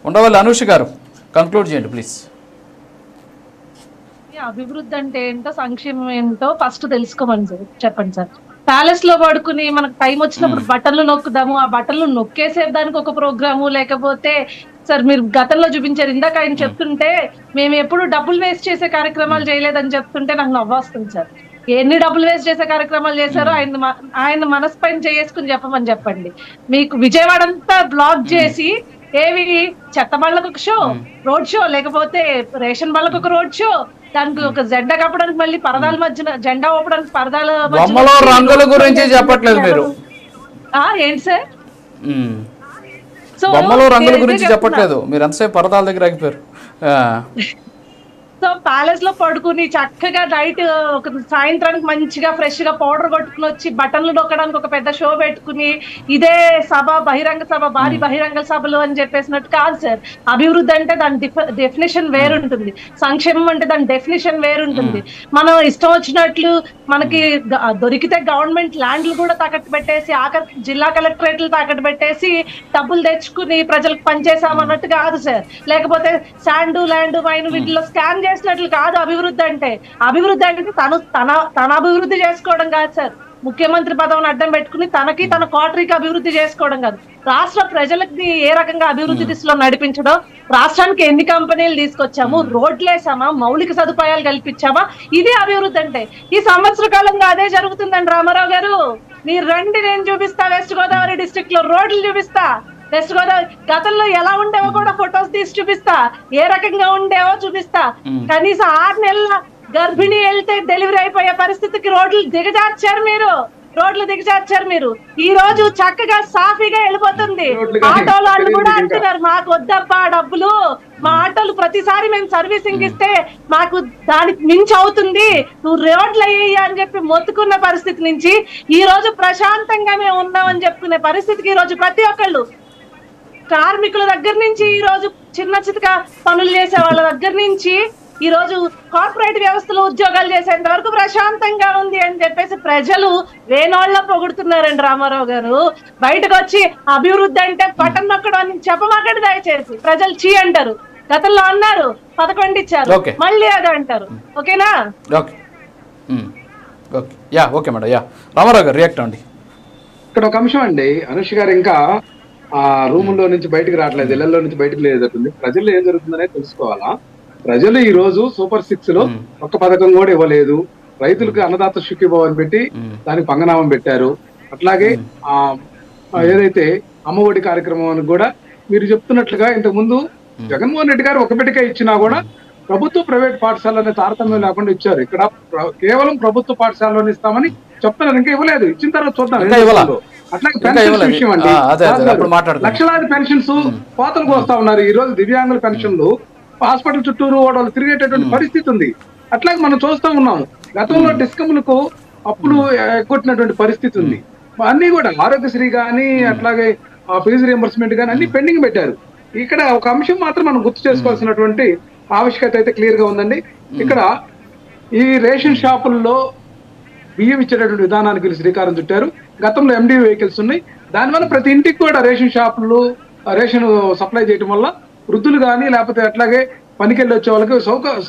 ఉండవల్లి అనూష గారు కంక్లూడ్ చేయండి ప్లీజ్. అభివృద్ధి అంటే ఏంటో, సంక్షేమం ఏంటో ఫస్ట్ తెలుసుకోమని సార్ చెప్పండి సార్. ప్యాలెస్ లో పడుకుని మనకు టైం వచ్చినప్పుడు బటన్లు నొక్కుదాము, ఆ బటన్లు నొక్కేసేదానికి ఒక ప్రోగ్రాము, లేకపోతే సార్ మీరు గతంలో చూపించారు, ఇందాక ఆయన చెప్తుంటే మేము ఎప్పుడు డబ్బులు వేస్ట్ చేసే కార్యక్రమాలు చేయలేదని చెప్తుంటే నాకు నవ్వొస్తుంది సార్. ఎన్ని డబ్బులు వేస్ట్ చేసే కార్యక్రమాలు చేశారో ఆయన మనసు పైన చేసుకుని చెప్పమని చెప్పండి. మీకు విజయవాడ అంతా బ్లాక్ చేసి ఏవి చెత్త బళ్ళకు ఒక షో, రోడ్ షో, లేకపోతే రేషన్ బళ్ళకు ఒక రోడ్ షో, దానికి ఒక జెండా కప్పడానికి మళ్ళీ పరదాల మధ్యన జెండా ఊపడానికి పరదాల బొమ్మలో రంగుల గురించి చెప్పట్లేదు మీరు. ఏంటి సార్? బొమ్మలో రంగుల గురించి చెప్పట్లేదు మీరు, ఎంతసేపు పరదాల దగ్గర ఆగిపోయారు. సో ప్యాలెస్ లో పడుకుని చక్కగా నైట్ ఒక సాయంత్రానికి మంచిగా ఫ్రెష్ గా పౌడర్ కొట్టుకుని వచ్చి బటన్లు నొక్కడానికి ఒక పెద్ద షో పెట్టుకుని ఇదే సభ, బహిరంగ సభ, భారీ బహిరంగ సభలు అని చెప్పేసినట్టు కాదు సార్. అభివృద్ధి అంటే దాని డెఫినేషన్ వేరుంటుంది, సంక్షేమం అంటే దాని డెఫినేషన్ వేరుంటుంది. మనం ఇష్టం వచ్చినట్లు మనకి దొరికితే గవర్నమెంట్ ల్యాండ్లు కూడా తాకట్టు పెట్టేసి, ఆఖరికి జిల్లా కలెక్టరేట్లు తాకట్టు పెట్టేసి డబ్బులు తెచ్చుకుని ప్రజలకు పనిచేసామన్నట్టు కాదు సార్. లేకపోతే శాండ్, ల్యాండ్, మైన్ వీటిలో స్కామ్ చేసినట్లు కాదు అభివృద్ధి అంటే. అభివృద్ధి అంటే తన అభివృద్ధి చేసుకోవడం కాదు సార్. ముఖ్యమంత్రి పదవిని అడ్డం పెట్టుకుని తనకి తన కోటరీకి అభివృద్ధి చేసుకోవడం కాదు. రాష్ట్ర ప్రజలకి ఏ రకంగా అభివృద్ధి దిశలో నడిపించడం, రాష్ట్రానికి ఎన్ని కంపెనీలు తీసుకొచ్చాము, రోడ్లు వేసామా, మౌలిక సదుపాయాలు కల్పించామా, ఇదే అభివృద్ధి అంటే. ఈ సంవత్సర కాలంగా అదే జరుగుతుందండి రామారావు గారు. మీరు రండి, నేను చూపిస్తా. వెస్ట్ గోదావరి డిస్ట్రిక్ట్ లో రోడ్లు చూపిస్తా. వెస్ట్ గోదావరి గతంలో ఎలా ఉండేవో కూడా ఫొటోస్ తీసి చూపిస్తా, ఏ రకంగా ఉండేవో చూపిస్తా. కనీసం 6 నెలల గర్భిణి వెళ్తే డెలివరీ అయిపోయే పరిస్థితికి రోడ్లు దిగజార్చారు మీరు. ఈ రోజు చక్కగా సాఫీగా వెళ్ళిపోతుంది. ఆటోలు వాళ్ళు కూడా అంటున్నారు మాకు వద్దబ్బా డబ్బులు, మా ఆటోలు ప్రతిసారి మేము సర్వీసింగ్ ఇస్తే మాకు దానికి మించి అవుతుంది, నువ్వు రోడ్లు అయ్యి అని చెప్పి మొత్తుకున్న పరిస్థితి నుంచి ఈ రోజు ప్రశాంతంగా మేము ఉన్నామని చెప్పుకునే పరిస్థితికి ఈ రోజు ప్రతి ఒక్కళ్ళు, కార్మికుల దగ్గర నుంచి, ఈ రోజు చిన్న చితక పనులు చేసే వాళ్ళ దగ్గర నుంచి, ఈ రోజు కార్పొరేట్ వ్యవస్థలో ఉద్యోగాలు చేసేంత వరకు ప్రశాంతంగా ఉంది అని చెప్పేసి ప్రజలు వేనోళ్ళ పొగుడుతున్నారండి రామారావు గారు. బయటకు వచ్చి అభివృద్ధి అంటే బటన్ నొక్కడం అని చెప్పమాకండి దయచేసి. ప్రజలు చీ అంటారు, గతంలో అన్నారు 11 ఇచ్చారు, మళ్ళీ అదే అంటారు. ఓకేనా? Okay madam. రామారావు గారు రియాక్ట్ అండి. ఇక్కడ ఒక అంశం అండి, అనుష్ గారు ఇంకా ఆ రూముల్లో నుంచి బయటకు రావట్లేదు, ఇళ్లలో నుంచి బయటకు లేదంటుంది. ప్రజల్లో ఏం జరుగుతుందనే తెలుసుకోవాలా. ప్రజలు ఈ రోజు సూపర్ 6 లో ఒక్క పథకం కూడా ఇవ్వలేదు. రైతులకు అన్నదాత సుఖీభవన్ పెట్టి దానికి పంగనామం పెట్టారు. అట్లాగే ఏదైతే అమ్మఒడి కార్యక్రమం కూడా మీరు చెప్తున్నట్లుగా ఇంతకు ముందు జగన్మోహన్ రెడ్డి గారు ఒక బిడ్డకే ఇచ్చినా కూడా ప్రభుత్వ ప్రైవేట్ పాఠశాలనే తారతమ్యం లేకుండా ఇచ్చారు. ఇక్కడ కేవలం ప్రభుత్వ పాఠశాలలో ఇస్తామని చెప్తున్నారు, ఇంకా ఇవ్వలేదు. ఇచ్చిన తర్వాత చూద్దాం. అట్లాగే పెన్షన్స్ విషయం అండి, లక్షలాది పెన్షన్స్ కోతలకు వస్తా ఉన్నారు. ఈ రోజు దివ్యాంగుల పెన్షన్లు హాస్పిటల్ చుట్టూరు వాళ్ళు తిరిగేటటువంటి పరిస్థితి ఉంది. అట్లాగే మనం చూస్తూ ఉన్నాము, గతంలో డిస్కమ్లకు అప్పుడు ఎగ్గొట్టినటువంటి పరిస్థితి ఉంది. అన్ని కూడా ఆరోగ్యశ్రీ కానీ అట్లాగే ఫీజు రియంబర్స్మెంట్ కానీ అన్ని పెండింగ్ పెట్టారు. ఇక్కడ ఒక అంశం మాత్రం మనం గుర్తు చేసుకోవాల్సినటువంటి ఆవశ్యకత అయితే క్లియర్ గా ఉందండి. ఇక్కడ ఈ రేషన్ షాపుల్లో బియ్యం ఇచ్చేటటువంటి విధానానికి వీళ్ళు శ్రీకారం చుట్టారు. గతంలో ఎండి వెహికల్స్ ఉన్నాయి, దానివల్ల ప్రతి ఇంటికి కూడా రేషన్ షాపులు రేషన్ సప్లై చేయడం వల్ల వృద్ధులు కానీ లేకపోతే అట్లాగే పనికెళ్ళి వచ్చే వాళ్ళకి సౌకర్యం